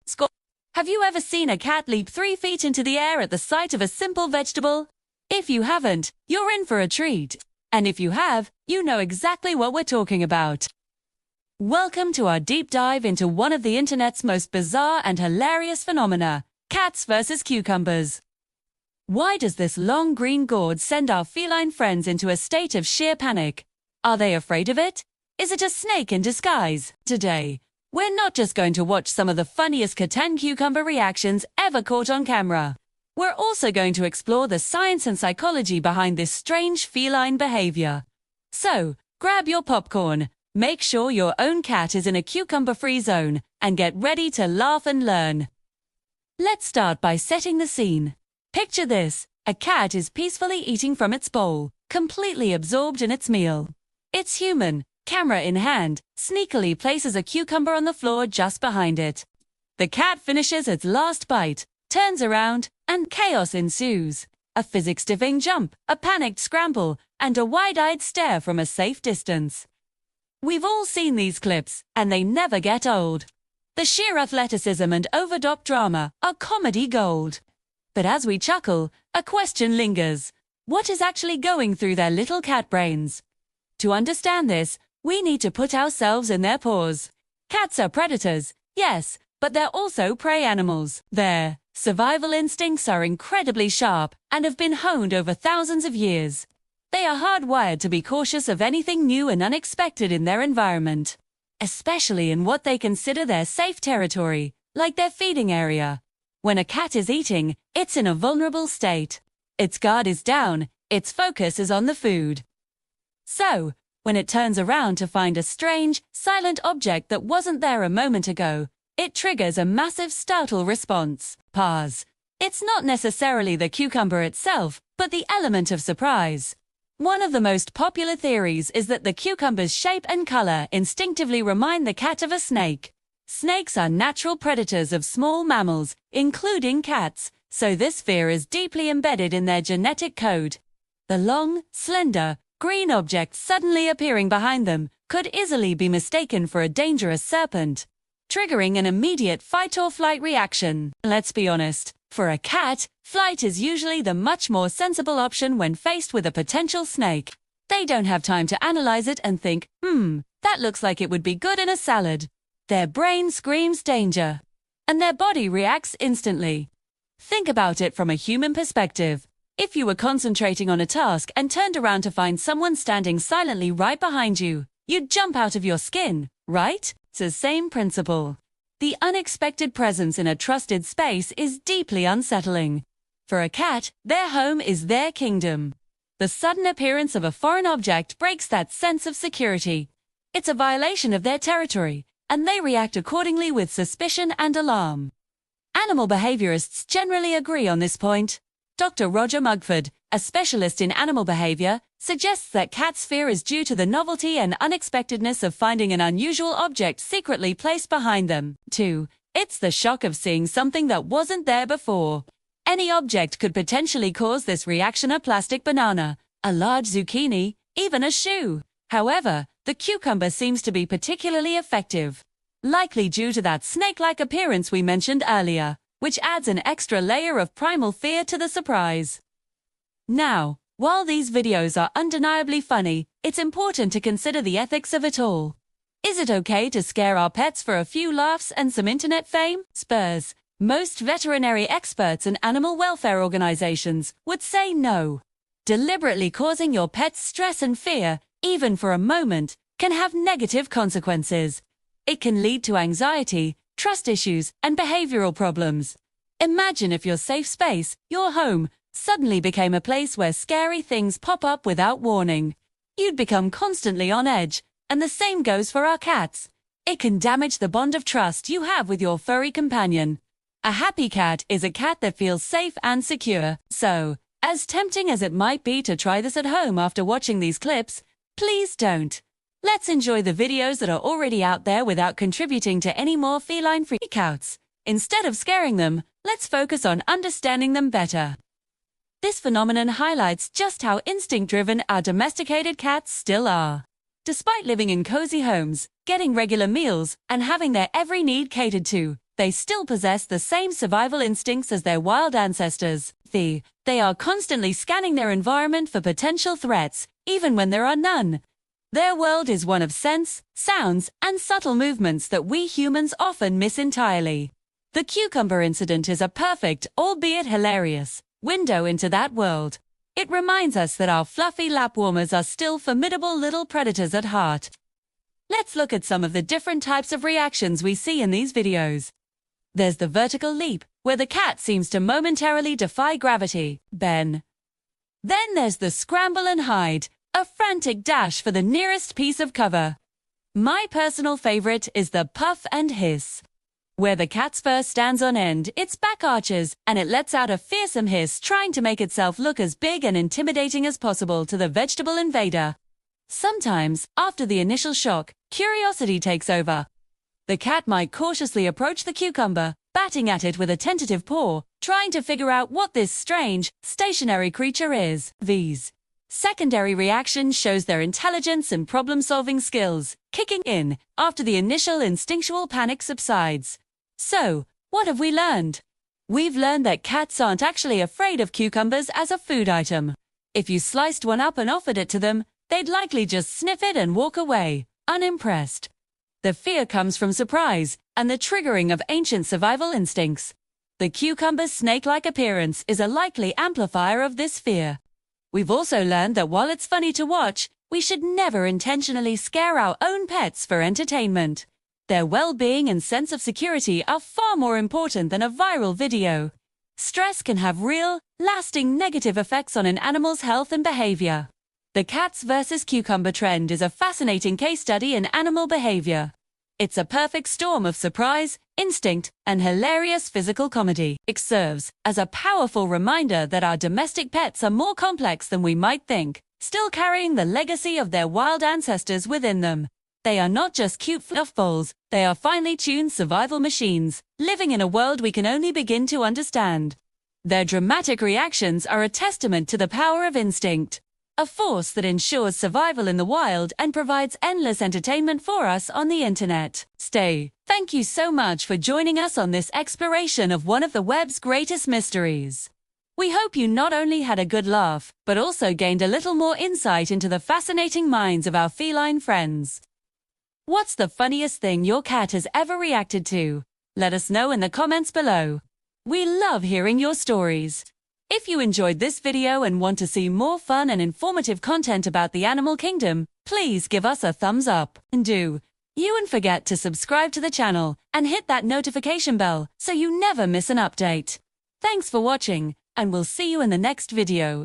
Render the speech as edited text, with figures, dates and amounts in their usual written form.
Score. Have you ever seen a cat leap 3 feet into the air at the sight of a simple vegetable? If you haven't, you're in for a treat. And if you have, you know exactly what we're talking about. Welcome to our deep dive into one of the internet's most bizarre and hilarious phenomena, cats versus cucumbers. Why does this long green gourd send our feline friends into a state of sheer panic? Are they afraid of it? Is it a snake in disguise? Today, we're not just going to watch some of the funniest cat and cucumber reactions ever caught on camera. We're also going to explore the science and psychology behind this strange feline behavior. So, grab your popcorn, make sure your own cat is in a cucumber-free zone, and get ready to laugh and learn. Let's start by setting the scene. Picture this: a cat is peacefully eating from its bowl, completely absorbed in its meal. Its human, camera in hand, sneakily places a cucumber on the floor just behind it. The cat finishes its last bite, turns around, and chaos ensues. A physics-defying jump, a panicked scramble, and a wide-eyed stare from a safe distance. We've all seen these clips, and they never get old. The sheer athleticism and over-top drama are comedy gold. But as we chuckle, a question lingers. What is actually going through their little cat brains? To understand this, we need to put ourselves in their paws. Cats are predators, yes, but they're also prey animals. Their survival instincts are incredibly sharp and have been honed over thousands of years. They are hardwired to be cautious of anything new and unexpected in their environment, especially in what they consider their safe territory, like their feeding area. When a cat is eating, it's in a vulnerable state. Its guard is down, its focus is on the food. So, when it turns around to find a strange, silent object that wasn't there a moment ago, it triggers a massive startle response. Pause. It's not necessarily the cucumber itself, but the element of surprise. One of the most popular theories is that the cucumber's shape and color instinctively remind the cat of a snake. Snakes are natural predators of small mammals, including cats, so this fear is deeply embedded in their genetic code. The long, slender, green object suddenly appearing behind them could easily be mistaken for a dangerous serpent, triggering an immediate fight-or-flight reaction. Let's be honest, for a cat, flight is usually the much more sensible option when faced with a potential snake. They don't have time to analyze it and think, that looks like it would be good in a salad. Their brain screams danger, and their body reacts instantly. Think about it from a human perspective. If you were concentrating on a task and turned around to find someone standing silently right behind you, you'd jump out of your skin, right? It's the same principle. The unexpected presence in a trusted space is deeply unsettling. For a cat, their home is their kingdom. The sudden appearance of a foreign object breaks that sense of security. It's a violation of their territory, and they react accordingly with suspicion and alarm. Animal behaviorists generally agree on this point. Dr. Roger Mugford, a specialist in animal behavior, suggests that cats' fear is due to the novelty and unexpectedness of finding an unusual object secretly placed behind them. 2. It's the shock of seeing something that wasn't there before. Any object could potentially cause this reaction: a plastic banana, a large zucchini, even a shoe. However, the cucumber seems to be particularly effective, likely due to that snake-like appearance we mentioned earlier, which adds an extra layer of primal fear to the surprise. Now, while these videos are undeniably funny, it's important to consider the ethics of it all. Is it okay to scare our pets for a few laughs and some internet fame? Spurs. Most veterinary experts and animal welfare organizations would say no. Deliberately causing your pets stress and fear, even for a moment, can have negative consequences. It can lead to anxiety, trust issues, and behavioral problems. Imagine if your safe space, your home, suddenly became a place where scary things pop up without warning. You'd become constantly on edge, and the same goes for our cats. It can damage the bond of trust you have with your furry companion. A happy cat is a cat that feels safe and secure. So, as tempting as it might be to try this at home after watching these clips, please don't. Let's enjoy the videos that are already out there without contributing to any more feline freakouts. Instead of scaring them, let's focus on understanding them better. This phenomenon highlights just how instinct-driven our domesticated cats still are. Despite living in cozy homes, getting regular meals, and having their every need catered to, they still possess the same survival instincts as their wild ancestors. They are constantly scanning their environment for potential threats, even when there are none. Their world is one of scents, sounds, and subtle movements that we humans often miss entirely. The cucumber incident is a perfect, albeit hilarious, window into that world. It reminds us that our fluffy lapwarmers are still formidable little predators at heart. Let's look at some of the different types of reactions we see in these videos. There's the vertical leap, where the cat seems to momentarily defy gravity. Ben. Then there's the scramble and hide, a frantic dash for the nearest piece of cover. My personal favorite is the puff and hiss, where the cat's fur stands on end, its back arches, and it lets out a fearsome hiss, trying to make itself look as big and intimidating as possible to the vegetable invader. Sometimes, after the initial shock, curiosity takes over. The cat might cautiously approach the cucumber, batting at it with a tentative paw, trying to figure out what this strange, stationary creature is. These secondary reactions shows their intelligence and problem-solving skills, kicking in after the initial instinctual panic subsides. So, what have we learned? We've learned that cats aren't actually afraid of cucumbers as a food item. If you sliced one up and offered it to them, they'd likely just sniff it and walk away, unimpressed. The fear comes from surprise and the triggering of ancient survival instincts. The cucumber's snake-like appearance is a likely amplifier of this fear. We've also learned that while it's funny to watch, we should never intentionally scare our own pets for entertainment. Their well-being and sense of security are far more important than a viral video. Stress can have real, lasting negative effects on an animal's health and behavior. The cats versus cucumber trend is a fascinating case study in animal behavior. It's a perfect storm of surprise, instinct, and hilarious physical comedy. It serves as a powerful reminder that our domestic pets are more complex than we might think, still carrying the legacy of their wild ancestors within them. They are not just cute fluffballs, they are finely tuned survival machines, living in a world we can only begin to understand. Their dramatic reactions are a testament to the power of instinct, a force that ensures survival in the wild and provides endless entertainment for us on the internet. Thank you so much for joining us on this exploration of one of the web's greatest mysteries. We hope you not only had a good laugh, but also gained a little more insight into the fascinating minds of our feline friends. What's the funniest thing your cat has ever reacted to? Let us know in the comments below. We love hearing your stories. If you enjoyed this video and want to see more fun and informative content about the animal kingdom, please give us a thumbs up. And don't forget to subscribe to the channel and hit that notification bell so you never miss an update. Thanks for watching, and we'll see you in the next video.